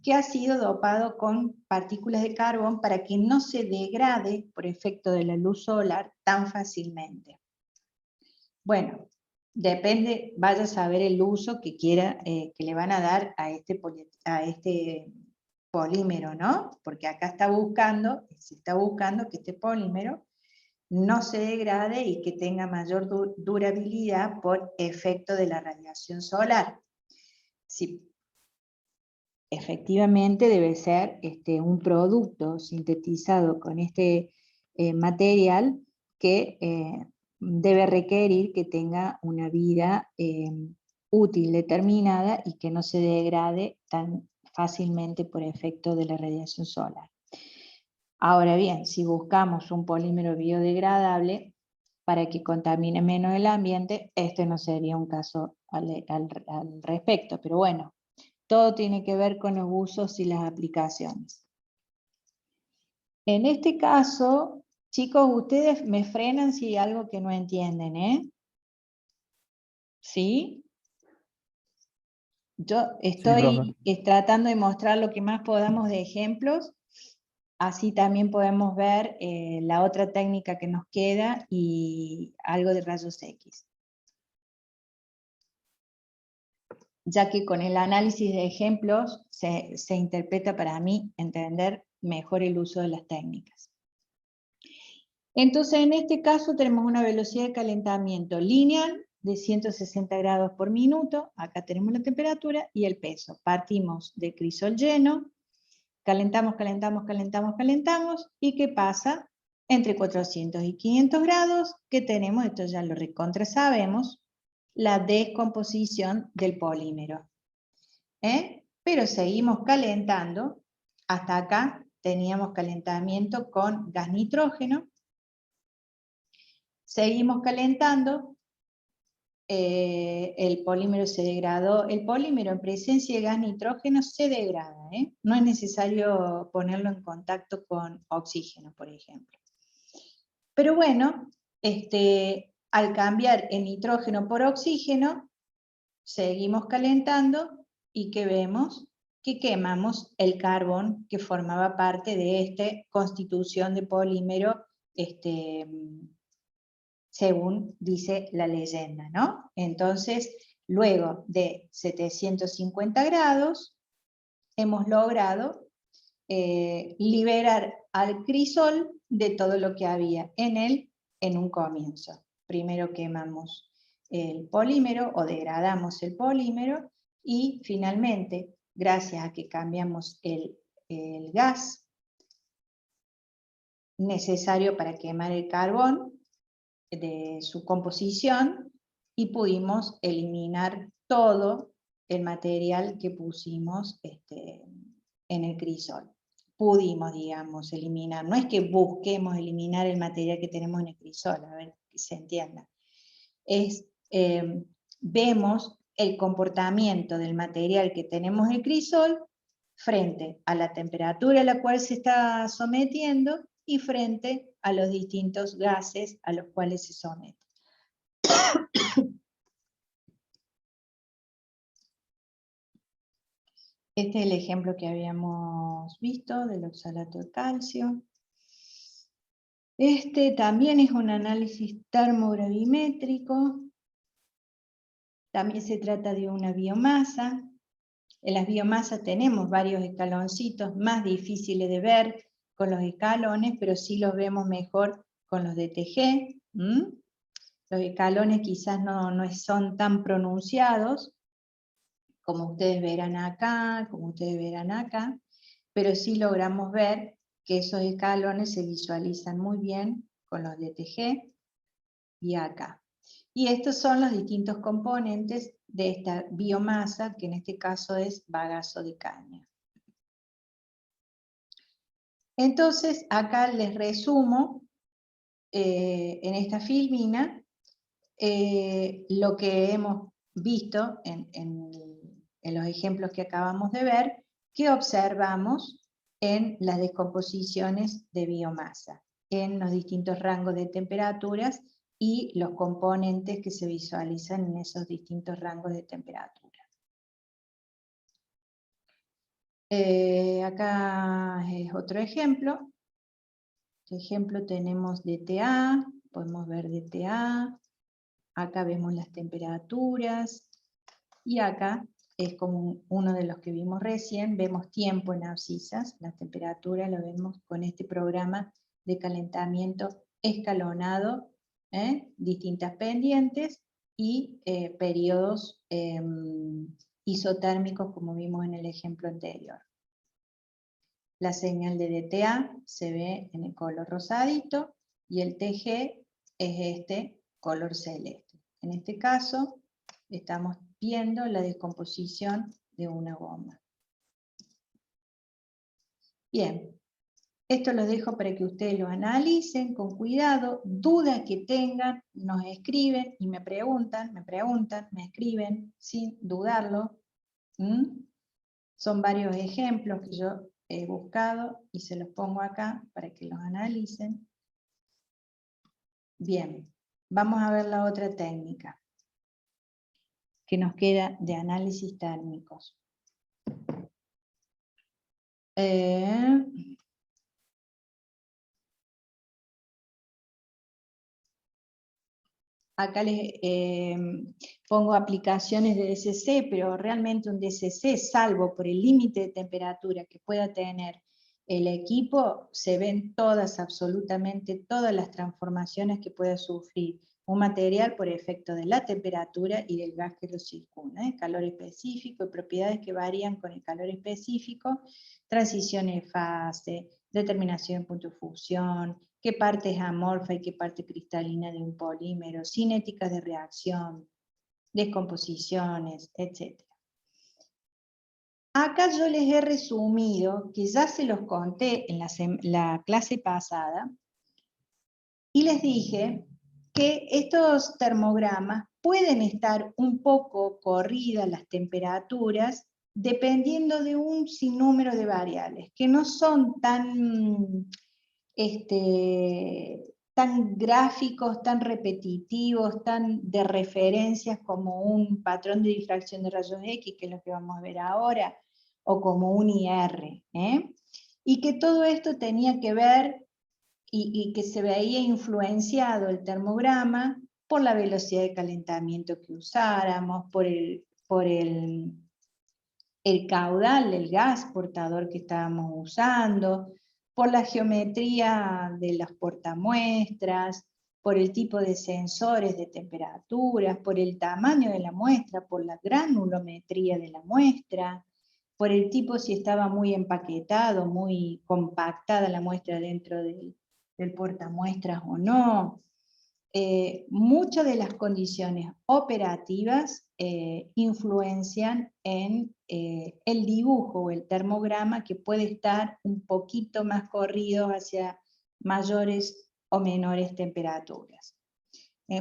que ha sido dopado con partículas de carbón para que no se degrade por efecto de la luz solar tan fácilmente. Bueno, depende, vaya a saber el uso que quiera, que le van a dar a este polímero, ¿no? Porque acá se está buscando que este polímero no se degrade y que tenga mayor durabilidad por efecto de la radiación solar. Sí, efectivamente debe ser un producto sintetizado con este material que debe requerir que tenga una vida útil determinada y que no se degrade tan fácilmente por efecto de la radiación solar. Ahora bien, si buscamos un polímero biodegradable para que contamine menos el ambiente, este no sería un caso al respecto, pero bueno, todo tiene que ver con los usos y las aplicaciones. En este caso, chicos, ustedes me frenan si hay algo que no entienden, ¿eh? ¿Sí? Yo estoy tratando de mostrar lo que más podamos de ejemplos, así también podemos ver la otra técnica que nos queda y algo de rayos X. Ya que con el análisis de ejemplos se interpreta para mí entender mejor el uso de las técnicas. Entonces en este caso tenemos una velocidad de calentamiento lineal de 160 grados por minuto, acá tenemos la temperatura y el peso. Partimos de crisol lleno, calentamos, calentamos, calentamos, calentamos, ¿y qué pasa? Entre 400 y 500 grados, que tenemos, esto ya lo recontra sabemos, la descomposición del polímero. Pero seguimos calentando, hasta acá teníamos calentamiento con gas nitrógeno, seguimos calentando, el polímero se degradó, el polímero en presencia de gas nitrógeno se degrada, no es necesario ponerlo en contacto con oxígeno, por ejemplo. Pero bueno, al cambiar el nitrógeno por oxígeno, seguimos calentando y ¿qué vemos? Que quemamos el carbón que formaba parte de esta constitución de polímero, según dice la leyenda, ¿no? Entonces, luego de 750 grados, hemos logrado liberar al crisol de todo lo que había en él en un comienzo. Primero quemamos el polímero o degradamos el polímero y finalmente, gracias a que cambiamos el gas necesario para quemar el carbón de su composición, y pudimos eliminar todo el material que pusimos en el crisol. Pudimos, digamos, eliminar, no es que busquemos eliminar el material que tenemos en el crisol, a ver que se entienda. Vemos el comportamiento del material que tenemos en el crisol frente a la temperatura a la cual se está sometiendo y frente a los distintos gases a los cuales se somete. Este es el ejemplo que habíamos visto del oxalato de calcio. Este también es un análisis termogravimétrico. También se trata de una biomasa. En las biomasas tenemos varios escaloncitos más difíciles de ver con los escalones, pero sí los vemos mejor con los DTG. Los escalones quizás no son tan pronunciados, como ustedes verán acá, pero sí logramos ver que esos escalones se visualizan muy bien con los DTG y acá. Y estos son los distintos componentes de esta biomasa, que en este caso es bagazo de caña. Entonces, acá les resumo en esta filmina lo que hemos visto en los ejemplos que acabamos de ver, que observamos en las descomposiciones de biomasa, en los distintos rangos de temperaturas y los componentes que se visualizan en esos distintos rangos de temperatura. Acá es otro ejemplo. Por ejemplo, tenemos DTA, podemos ver DTA, acá vemos las temperaturas, y acá es como uno de los que vimos recién, vemos tiempo en abscisas, la temperatura lo vemos con este programa de calentamiento escalonado, distintas pendientes y periodos isotérmicos como vimos en el ejemplo anterior. La señal de DTA se ve en el color rosadito y el TG es este color celeste. En este caso estamos viendo la descomposición de una goma. Bien, esto lo dejo para que ustedes lo analicen con cuidado, dudas que tengan, nos escriben y me preguntan, me escriben sin dudarlo. Son varios ejemplos que yo he buscado y se los pongo acá para que los analicen. Bien, vamos a ver la otra técnica que nos queda de análisis térmicos. Acá les pongo aplicaciones de DCC, pero realmente un DCC, salvo por el límite de temperatura que pueda tener el equipo, se ven absolutamente todas las transformaciones que pueda sufrir un material por efecto de la temperatura y del gas que lo circunda, calor específico y propiedades que varían con el calor específico, transiciones de fase, determinación de punto de fusión, qué parte es amorfa y qué parte cristalina de un polímero, cinéticas de reacción, descomposiciones, etc. Acá yo les he resumido, que ya se los conté en la clase pasada, y les dije que estos termogramas pueden estar un poco corridas las temperaturas dependiendo de un sinnúmero de variables, que no son tan tan gráficos, tan repetitivos, tan de referencias como un patrón de difracción de rayos X, que es lo que vamos a ver ahora, o como un IR, y que todo esto tenía que ver y que se veía influenciado el termograma por la velocidad de calentamiento que usáramos, por el caudal del gas portador que estábamos usando, por la geometría de las portamuestras, por el tipo de sensores de temperaturas, por el tamaño de la muestra, por la granulometría de la muestra, por el tipo si estaba muy empaquetado, muy compactada la muestra dentro del portamuestras o no. Muchas de las condiciones operativas influencian en el dibujo o el termograma, que puede estar un poquito más corrido hacia mayores o menores temperaturas.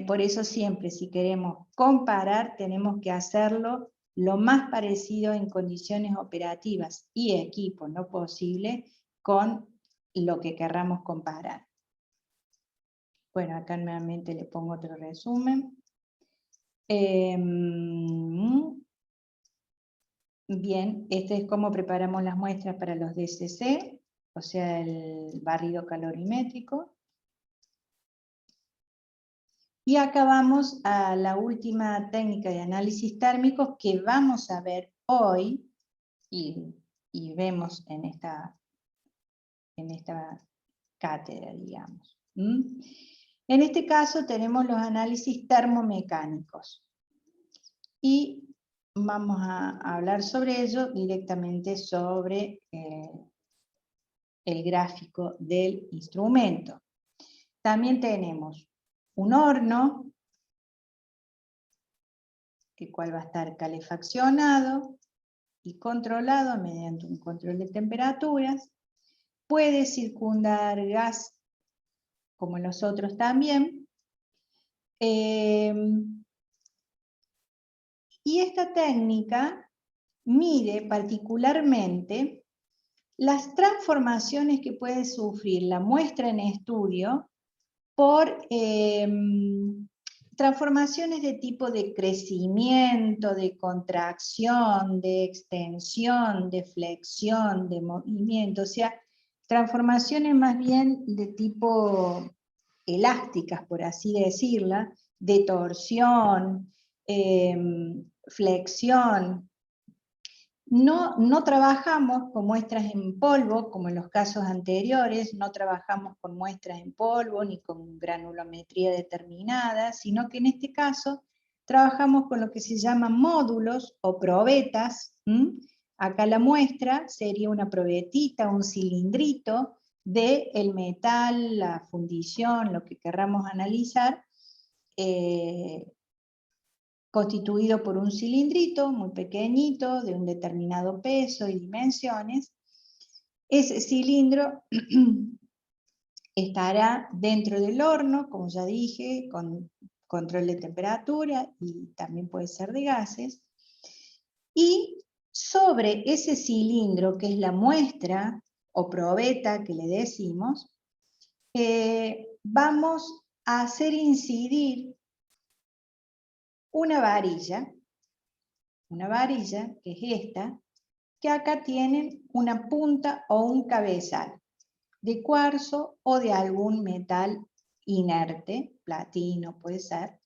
Por eso siempre, si queremos comparar, tenemos que hacerlo lo más parecido en condiciones operativas y equipo, no posible, con lo que querramos comparar. Bueno, acá nuevamente le pongo otro resumen. Bien, este es cómo preparamos las muestras para los DCC, o sea, el barrido calorimétrico. Y acá vamos a la última técnica de análisis térmicos que vamos a ver hoy, y vemos en esta cátedra, digamos. En este caso tenemos los análisis termomecánicos. Y vamos a hablar sobre ello directamente sobre el gráfico del instrumento. También tenemos un horno, el cual va a estar calefaccionado y controlado mediante un control de temperaturas. Puede circundar gas, como los otros también. Y esta técnica mide particularmente las transformaciones que puede sufrir la muestra en estudio por transformaciones de tipo de crecimiento, de contracción, de extensión, de flexión, de movimiento, o sea, transformaciones más bien de tipo elásticas, por así decirla, de torsión, flexión. No trabajamos con muestras en polvo, como en los casos anteriores, no trabajamos con muestras en polvo ni con granulometría determinada, sino que en este caso trabajamos con lo que se llaman módulos o probetas. Acá la muestra sería una probetita, un cilindrito del metal, la fundición, lo que querramos analizar, constituido por un cilindrito muy pequeñito, de un determinado peso y dimensiones. Ese cilindro estará dentro del horno, como ya dije, con control de temperatura y también puede ser de gases. Y sobre ese cilindro, que es la muestra o probeta que le decimos, vamos a hacer incidir una varilla que es esta, que acá tienen una punta o un cabezal de cuarzo o de algún metal inerte, platino puede ser.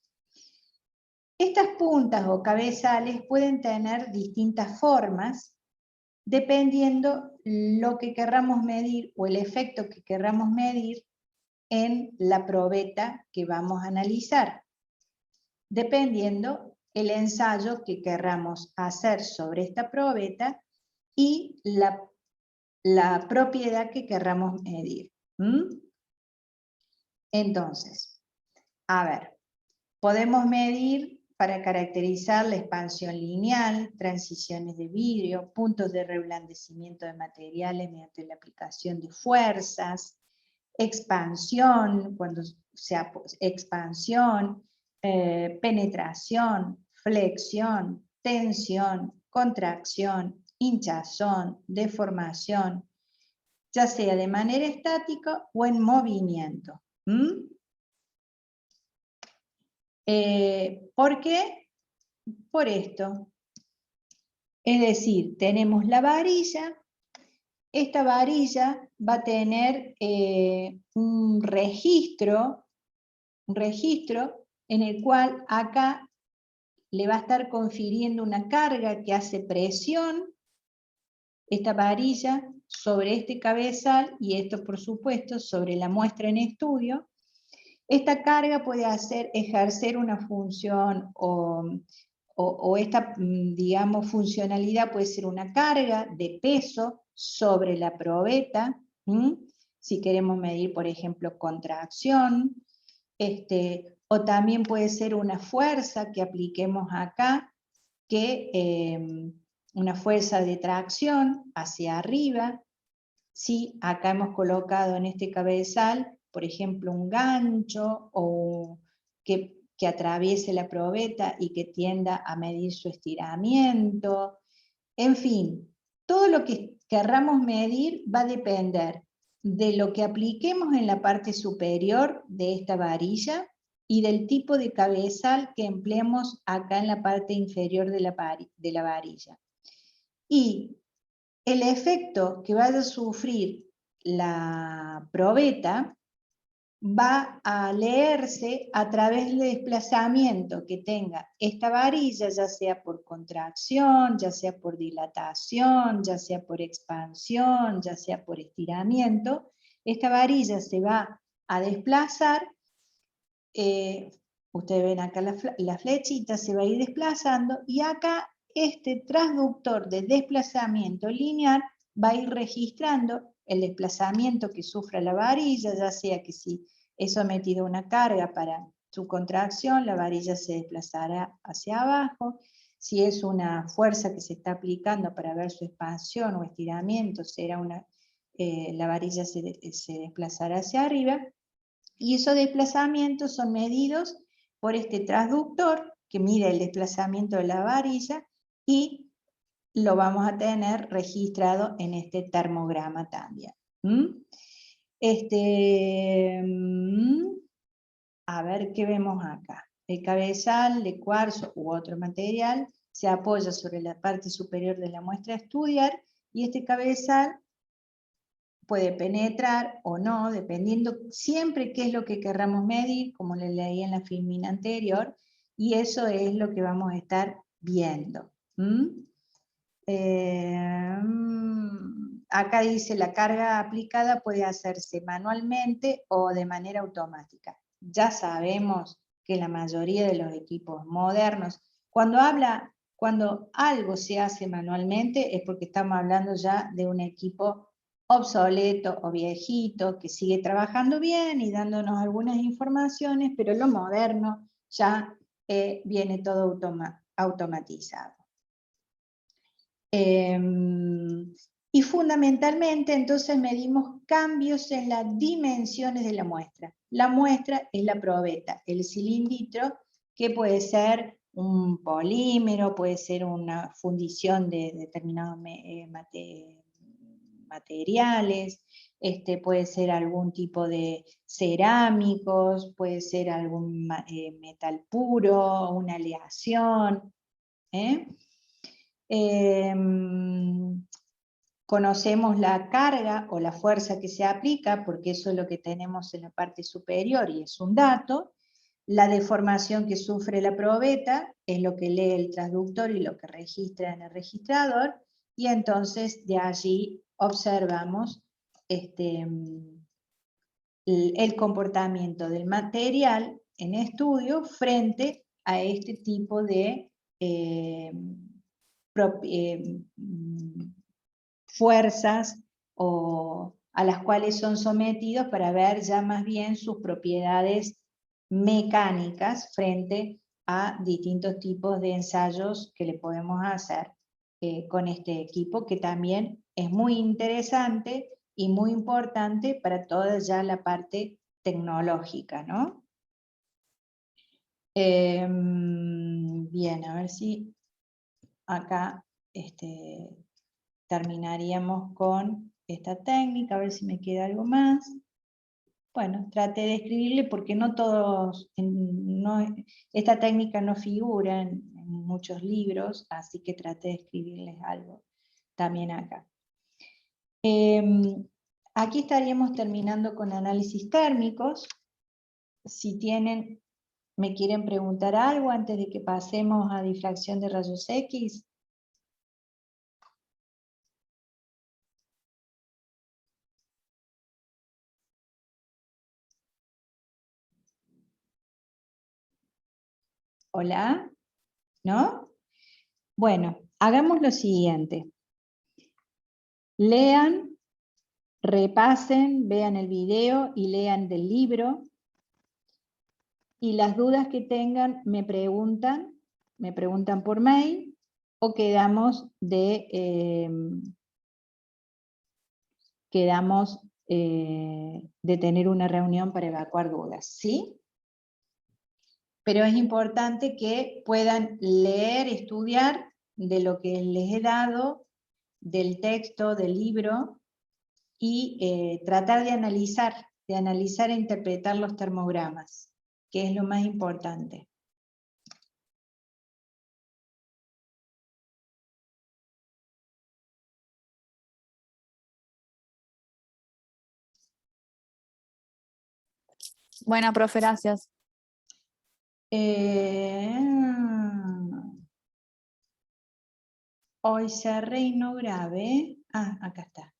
Estas puntas o cabezales pueden tener distintas formas dependiendo lo que querramos medir o el efecto que querramos medir en la probeta que vamos a analizar, dependiendo el ensayo que querramos hacer sobre esta probeta y la propiedad que querramos medir. Entonces, a ver, podemos medir para caracterizar la expansión lineal, transiciones de vidrio, puntos de reblandecimiento de materiales mediante la aplicación de fuerzas, expansión, penetración, flexión, tensión, contracción, hinchazón, deformación, ya sea de manera estática o en movimiento. ¿Por qué? Por esto. Es decir, tenemos la varilla. Esta varilla va a tener un registro en el cual acá le va a estar confiriendo una carga que hace presión, esta varilla, sobre este cabezal, y esto por supuesto sobre la muestra en estudio. Esta carga puede ejercer una función o esta, digamos, funcionalidad puede ser una carga de peso sobre la probeta, si queremos medir, por ejemplo, contracción, o también puede ser una fuerza que apliquemos acá, una fuerza de tracción hacia arriba. ¿Sí? Acá hemos colocado en este cabezal, por ejemplo, un gancho o que atraviese la probeta y que tienda a medir su estiramiento. En fin, todo lo que querramos medir va a depender de lo que apliquemos en la parte superior de esta varilla y del tipo de cabezal que empleemos acá en la parte inferior de la varilla. Y el efecto que vaya a sufrir la probeta va a leerse a través del desplazamiento que tenga esta varilla, ya sea por contracción, ya sea por dilatación, ya sea por expansión, ya sea por estiramiento. Esta varilla se va a desplazar, ustedes ven acá la flechita, se va a ir desplazando, y acá este transductor de desplazamiento lineal va a ir registrando el desplazamiento que sufra la varilla, ya sea que si es sometido a una carga para su contracción, la varilla se desplazará hacia abajo. Si es una fuerza que se está aplicando para ver su expansión o estiramiento, la varilla se desplazará hacia arriba. Y esos desplazamientos son medidos por este transductor que mide el desplazamiento de la varilla y lo vamos a tener registrado en este termograma también. A ver qué vemos acá. El cabezal de cuarzo u otro material se apoya sobre la parte superior de la muestra a estudiar, y este cabezal puede penetrar o no, dependiendo siempre qué es lo que querramos medir, como le leí en la filmina anterior, y eso es lo que vamos a estar viendo. Acá dice la carga aplicada puede hacerse manualmente o de manera automática. Ya sabemos que la mayoría de los equipos modernos, cuando algo se hace manualmente es porque estamos hablando ya de un equipo obsoleto o viejito que sigue trabajando bien y dándonos algunas informaciones, pero lo moderno ya viene todo automatizado. Y fundamentalmente entonces medimos cambios en las dimensiones de la muestra. La muestra es la probeta, el cilindro, que puede ser un polímero, puede ser una fundición de determinados materiales, puede ser algún tipo de cerámicos, puede ser algún metal puro, una aleación. Conocemos la carga o la fuerza que se aplica, porque eso es lo que tenemos en la parte superior y es un dato. La deformación que sufre la probeta es lo que lee el transductor y lo que registra en el registrador, y entonces de allí observamos el comportamiento del material en estudio frente a este tipo de fuerzas a las cuales son sometidos, para ver ya más bien sus propiedades mecánicas frente a distintos tipos de ensayos que le podemos hacer con este equipo, que también es muy interesante y muy importante para toda ya la parte tecnológica, ¿no? Bien, a ver si acá terminaríamos con esta técnica, a ver si me queda algo más. bueno, traté de escribirle porque no todos, esta técnica no figura en muchos libros, así que traté de escribirles algo también acá. Aquí estaríamos terminando con análisis térmicos. Si me quieren preguntar algo antes de que pasemos a difracción de rayos X. ¿Hola? ¿No? Bueno, hagamos lo siguiente. Lean, repasen, vean el video y lean del libro. Y las dudas que tengan me preguntan por mail o quedamos de tener una reunión para evacuar dudas, ¿sí? Pero es importante que puedan leer, estudiar de lo que les he dado, del texto, del libro, y tratar de analizar e interpretar los termogramas, que es lo más importante. Bueno, profe, gracias. Hoy cerré y no grabé. Ah, acá está.